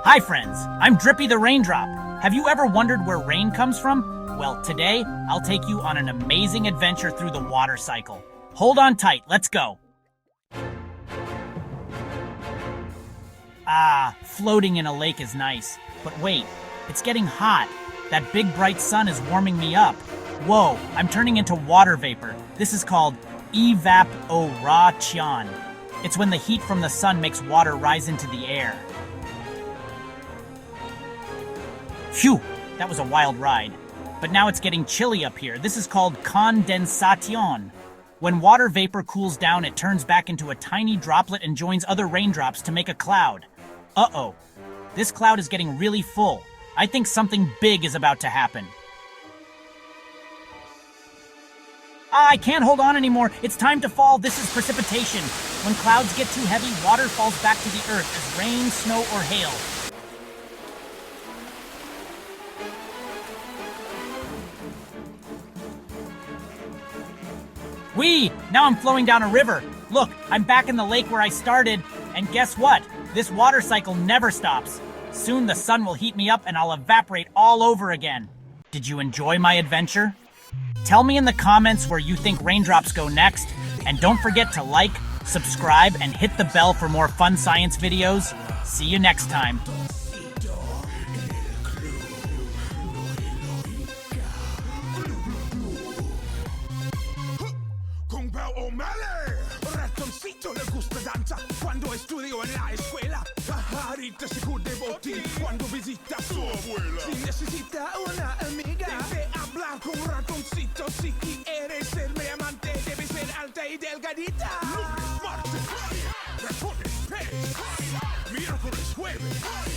Hi friends, I'm Drippy the Raindrop. Have you ever wondered where rain comes from? Well, today, I'll take you on an amazing adventure through the water cycle. Hold on tight, let's go. Floating in a lake is nice. But wait, it's getting hot. That big bright sun is warming me up. Whoa, I'm turning into water vapor. This is called evaporation. It's when the heat from the sun makes water rise into the air. Phew, that was a wild ride. But now it's getting chilly up here. This is called condensation. When water vapor cools down, it turns back into a tiny droplet and joins other raindrops to make a cloud. Uh-oh, this cloud is getting really full. I think something big is about to happen. I can't hold on anymore. It's time to fall. This is precipitation. When clouds get too heavy, water falls back to the earth as rain, snow, or hail. Whee! Now I'm flowing down a river. Look, I'm back in the lake where I started. And guess what? This water cycle never stops. Soon the sun will heat me up and I'll evaporate all over again. Did you enjoy my adventure? Tell me in the comments where you think raindrops go next. And don't forget to like, subscribe, and hit the bell for more fun science videos. See you next time. Ratoncito le gusta danza cuando estudio en la escuela. Pajarita se cubre botín cuando visita a su abuela. Si necesita una amiga, debe hablar con ratoncito. Si quieres ser mi amante, debe ser alta y delgadita. Lunes, martes, ratones, pez, miércoles, jueves.